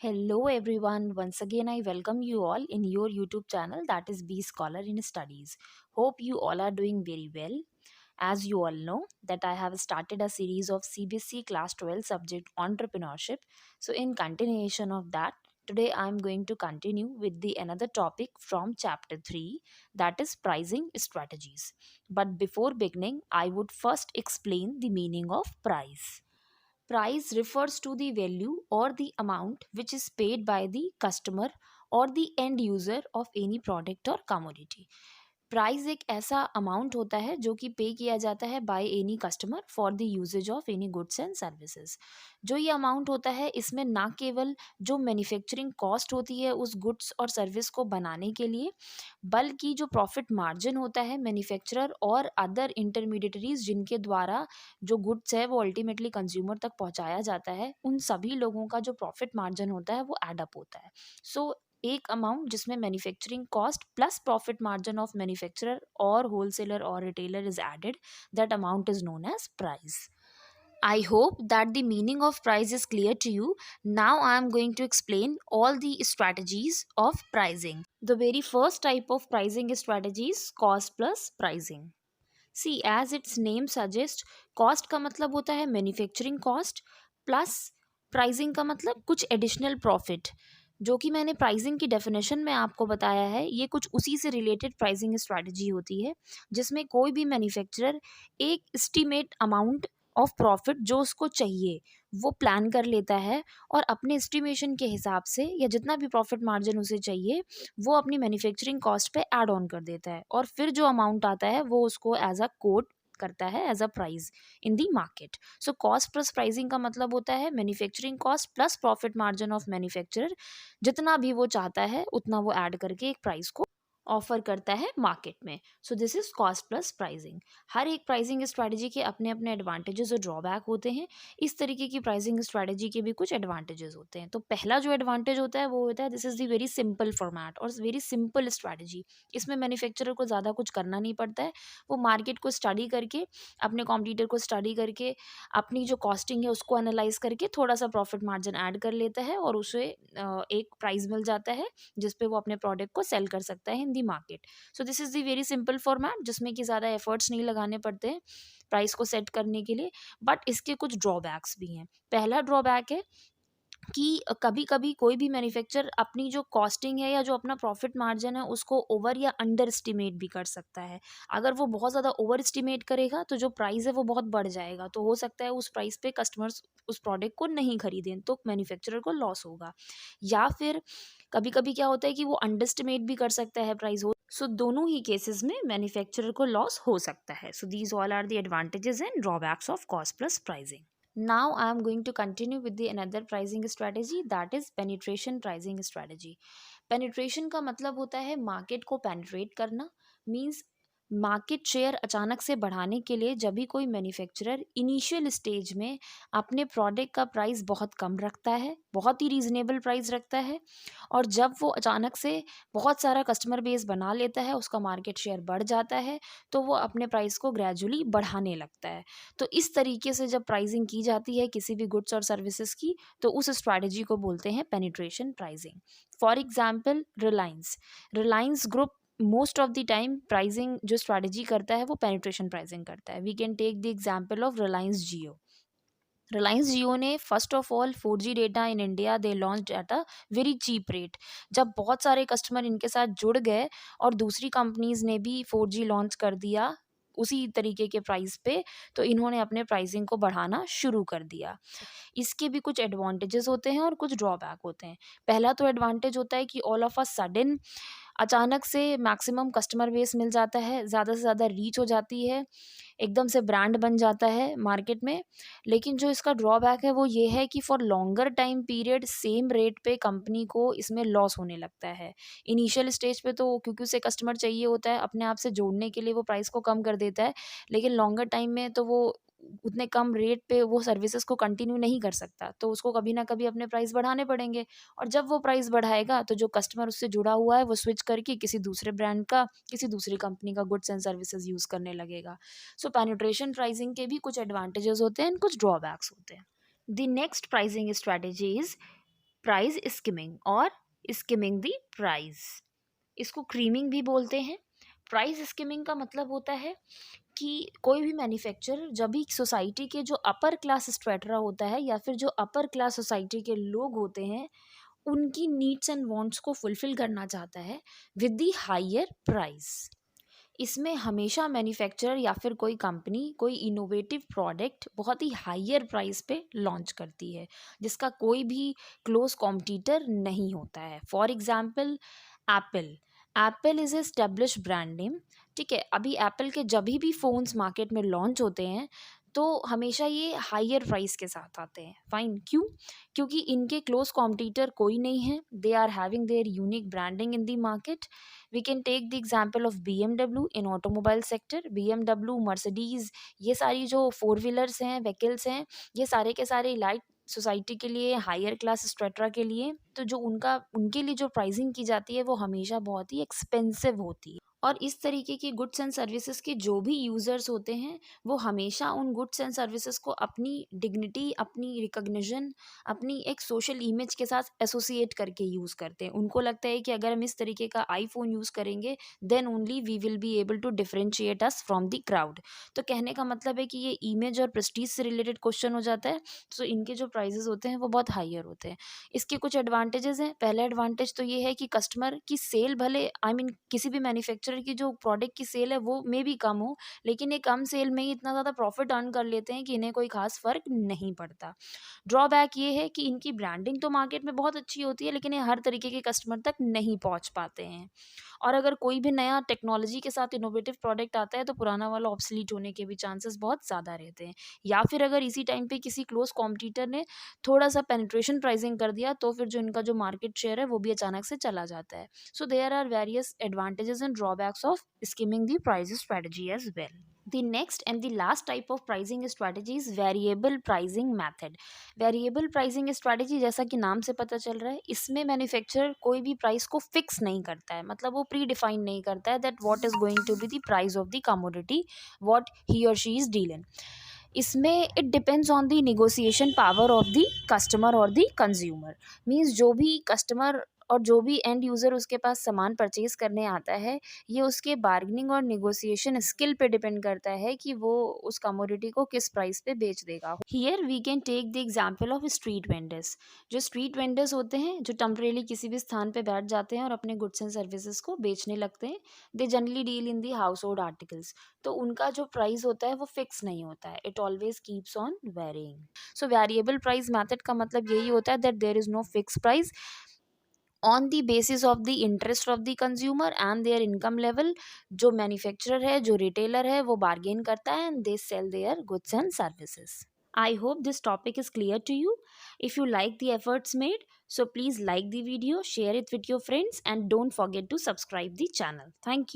Hello everyone, once again I welcome you all in your YouTube channel that is B Scholar in Studies. Hope you all are doing very well. As you all know that I have started a series of CBSE class 12 subject entrepreneurship. So in continuation of that, today I am going to continue with the another topic from chapter 3, that is pricing strategies. But before beginning, I would first explain the meaning of price. Price refers to the value or the amount which is paid by the customer or the end user of any product or commodity. Price एक ऐसा amount होता है जो कि पे किया जाता है by any customer for the usages of any goods and services. जो ये अमाउंट होता है इसमें ना केवल जो मैन्युफैक्चरिंग कॉस्ट होती है उस गुड्स और सर्विस को बनाने के लिए, बल्कि जो प्रॉफिट मार्जिन होता है मैन्युफैक्चरर और अदर इंटरमीडिएटरीज जिनके द्वारा जो गुड्स है वो अल्टीमेटली कंज्यूमर तक पहुंचाया जाता है, उन सभी लोगों का जो प्रॉफिट मार्जिन होता है वो एड अप होता है। सो एक अमाउंट जिसमें manufacturing cost plus profit margin of manufacturer और होलसेलर और retailer is added, that amount is known as price. I hope that the meaning of price is clear to you. Now I am going to explain all the strategies of pricing. The very first type of pricing strategy is cost plus pricing. See, as its name suggests, cost का मतलब होता है manufacturing cost plus pricing का मतलब कुछ additional profit. जो कि मैंने प्राइसिंग की डेफिनेशन में आपको बताया है, ये कुछ उसी से रिलेटेड प्राइसिंग स्ट्रैटेजी होती है जिसमें कोई भी मैन्युफैक्चरर एक एस्टीमेट अमाउंट ऑफ प्रॉफिट जो उसको चाहिए वो प्लान कर लेता है और अपने एस्टिमेशन के हिसाब से या जितना भी प्रॉफिट मार्जिन उसे चाहिए वो अपनी मैन्युफैक्चरिंग कॉस्ट पे ऐड ऑन कर देता है और फिर जो अमाउंट आता है वो उसको एज अ कोट करता है as a price in the market. So cost plus pricing का मतलब होता है manufacturing cost plus profit margin of manufacturer, जितना भी वो चाहता है उतना वो ऐड करके एक प्राइस को ऑफर करता है मार्केट में। So this is cost plus pricing. हर एक प्राइसिंग स्ट्रैटेजी के अपने अपने एडवांटेजेस और ड्रॉबैक होते हैं। इस तरीके की प्राइसिंग स्ट्रैटेजी के भी कुछ एडवांटेजेस होते हैं। तो पहला जो एडवांटेज होता है वो होता है this is the very simple format और वेरी सिंपल स्ट्रैटेजी। इसमें मैन्युफैक्चरर को ज़्यादा कुछ करना नहीं पड़ता है। वो मार्केट को स्टडी करके, अपने कॉम्पिटिटर को स्टडी करके, अपनी जो कॉस्टिंग है उसको एनालाइज करके थोड़ा सा प्रॉफिट मार्जिन ऐड कर लेता है और उसे एक प्राइस मिल जाता है जिसपे वो अपने प्रोडक्ट को सेल कर सकता है in the market. So this is the very simple format जिसमें कि ज़्यादा एफर्ट्स नहीं लगाने पड़ते हैं प्राइस को सेट करने के लिए। बट इसके कुछ ड्रॉबैक्स भी हैं। पहला ड्रॉबैक है कि कभी कभी कोई भी मैन्युफैक्चरर अपनी जो कॉस्टिंग है या जो अपना प्रॉफिट मार्जिन है उसको ओवर या अंडर एस्टिमेट भी कर सकता है। अगर वो बहुत ज़्यादा ओवर एस्टिमेट करेगा तो जो प्राइस है वो बहुत बढ़ जाएगा, तो हो सकता है उस प्राइस पे कस्टमर्स उस प्रोडक्ट को नहीं खरीदें, तो मैन्युफैक्चरर को लॉस होगा। या फिर कभी कभी क्या होता है कि वो अंडर एस्टिमेट भी कर सकता है प्राइस हो। सो दोनों ही केसेस में मैन्युफैक्चरर को लॉस हो सकता है। So these all are the advantages and drawbacks of cost plus pricing. Now I am going to continue with the another pricing strategy, that is penetration pricing strategy. Penetration का मतलब होता है market को penetrate करना। Means market share अचानक से बढ़ाने के लिए जब भी कोई मैन्युफैक्चरर इनिशियल स्टेज में अपने प्रोडक्ट का प्राइस बहुत कम रखता है, बहुत ही रीज़नेबल प्राइस रखता है, और जब वो अचानक से बहुत सारा कस्टमर बेस बना लेता है, उसका मार्केट शेयर बढ़ जाता है, तो वो अपने प्राइस को ग्रेजुअली बढ़ाने लगता है। तो इस तरीके से जब प्राइसिंग की जाती है किसी भी गुड्स और सर्विसेज की, तो उस स्ट्रैटेजी को बोलते हैं penetration pricing. For example Reliance, Reliance group most of the time pricing जो स्ट्रैटेजी करता है वो पेनिट्रेशन प्राइसिंग करता है। We can take the example of Reliance Jio. Reliance Jio ने first of all 4G data in India दे launch at a very cheap rate. जब बहुत सारे कस्टमर इनके साथ जुड़ गए और दूसरी कंपनीज ने भी 4G लॉन्च कर दिया उसी तरीके के प्राइस पे, तो इन्होंने अपने प्राइसिंग को बढ़ाना शुरू कर दिया। इसके भी कुछ एडवांटेजेस होते हैं और कुछ ड्रॉबैक होते हैं। पहला तो एडवांटेज होता है कि ऑल ऑफ अ सडन अचानक से मैक्सिमम कस्टमर बेस मिल जाता है, ज़्यादा से ज़्यादा रीच हो जाती है, एकदम से ब्रांड बन जाता है मार्केट में। लेकिन जो इसका ड्रॉबैक है वो ये है कि for longer time period same rate पे कंपनी को इसमें लॉस होने लगता है। इनिशियल स्टेज पे तो क्योंकि उसे कस्टमर चाहिए होता है, अपने आप से जोड़ने के लिए वो प्राइस को कम कर देता है, लेकिन लॉन्गर टाइम में तो वो उतने कम रेट पे वो सर्विसेज को कंटिन्यू नहीं कर सकता, तो उसको कभी ना कभी अपने प्राइस बढ़ाने पड़ेंगे। और जब वो प्राइस बढ़ाएगा तो जो कस्टमर उससे जुड़ा हुआ है वो स्विच करके किसी दूसरे ब्रांड का, किसी दूसरी कंपनी का गुड्स एंड सर्विसेज यूज़ करने लगेगा। सो पेनिट्रेशन प्राइसिंग के भी कुछ एडवांटेजेस होते हैं एंड कुछ ड्रॉबैक्स होते हैं। The next pricing strategy is price skimming और स्किमिंग द प्राइस, इसको क्रीमिंग भी बोलते हैं। प्राइस स्किमिंग का मतलब होता है कि कोई भी मैन्युफैक्चरर जब भी सोसाइटी के जो अपर क्लास स्ट्रेटा होता है या फिर जो अपर क्लास सोसाइटी के लोग होते हैं उनकी नीड्स एंड वांट्स को फुलफिल करना चाहता है विद द हायर प्राइस। इसमें हमेशा मैन्युफैक्चरर या फिर कोई कंपनी कोई इनोवेटिव प्रोडक्ट बहुत ही हायर प्राइस पे लॉन्च करती है जिसका कोई भी क्लोज कॉम्पिटिटर नहीं होता है। For example Apple, Apple is establish brand name. ठीक है, अभी एप्पल के जब भी फ़ोन्स मार्केट में लॉन्च होते हैं तो हमेशा ये हायर प्राइस के साथ आते हैं। फाइन, क्यों? क्योंकि इनके क्लोज कॉम्पिटिटर कोई नहीं है, they are having their unique branding in the market. We can take the example of BMW in automobile sector। BMW, Mercedes, ये सारी जो फोर व्हीलर्स हैं, व्हीकल्स हैं, ये सारे के सारे लाइट सोसाइटी के लिए, हायर क्लास स्ट्रेटा के लिए, तो जो उनके लिए जो प्राइसिंग की जाती है वो हमेशा बहुत ही एक्सपेंसिव होती है। और इस तरीके की गुड्स एंड सर्विसेज के जो भी यूज़र्स होते हैं वो हमेशा उन गुड्स एंड सर्विसेज को अपनी डिग्निटी, अपनी रिकग्निशन, अपनी एक सोशल इमेज के साथ एसोसिएट करके यूज़ करते हैं। उनको लगता है कि अगर हम इस तरीके का आईफोन यूज़ करेंगे then only we will be able to differentiate us from the crowd. तो कहने का मतलब है कि ये इमेज और प्रेस्टीज से रिलेटेड क्वेश्चन हो जाता है, तो इनके जो प्राइजेस होते हैं वो बहुत हायर होते हैं। इसके कुछ एडवांटेजेस हैं। पहला एडवांटेज तो ये है कि कस्टमर की सेल भले किसी भी मैन्युफैक्चरर की जो प्रोडक्ट की सेल है वो मे भी कम हो, लेकिन ये कम सेल में ही इतना ज़्यादा प्रॉफिट अर्न कर लेते हैं कि इन्हें कोई खास फ़र्क नहीं पड़ता। ड्रॉबैक ये है कि इनकी ब्रांडिंग तो मार्केट में बहुत अच्छी होती है लेकिन ये हर तरीके के कस्टमर तक नहीं पहुंच पाते हैं। और अगर कोई भी नया टेक्नोलॉजी के साथ इनोवेटिव प्रोडक्ट आता है तो पुराना वाला ऑब्सलीट होने के भी चांसेस बहुत ज़्यादा रहते हैं। या फिर अगर इसी टाइम पे किसी क्लोज कॉम्पिटिटर ने थोड़ा सा पेनिट्रेशन प्राइसिंग कर दिया तो फिर जो इनका जो मार्केट शेयर है वो भी अचानक से चला जाता है। So there are various advantages and drawbacks of skimming the price strategy as well. The next and the last type of pricing strategy is variable pricing method। Variable pricing strategy जैसा कि नाम से पता चल रहा है, इसमें मैन्युफैक्चरर कोई भी प्राइस को फिक्स नहीं करता है, मतलब वो प्री डिफाइन नहीं करता है that what is going to be the price of the commodity what he और शी इज डीलिंग। इसमें it depends on the negotiation power of the customer और द कंज्यूमर। मीन्स जो भी कस्टमर और जो भी एंड यूज़र उसके पास सामान परचेज करने आता है ये उसके बार्गेनिंग और नेगोशिएशन स्किल पे डिपेंड करता है कि वो उस कमोडिटी को किस प्राइस पे बेच देगा। Here we can take the example of street vendors. जो स्ट्रीट वेंडर्स होते हैं जो टेम्परेली किसी भी स्थान पे बैठ जाते हैं और अपने गुड्स एंड सर्विसेज को बेचने लगते हैं, they generally deal in the house hold articles. तो उनका जो प्राइस होता है वो फिक्स नहीं होता है, it always keeps on varying. So variable price method का मतलब यही होता है that there is no fix price on the basis of the interest of the consumer and their income level. जो मैन्युफैक्चरर है, जो रिटेलर है, वो बार्गेन करता है and they sell their goods and services. I hope this topic is clear to you. If you like the efforts made, so please like the video, share it with your friends, and don't forget to subscribe the channel. Thank you.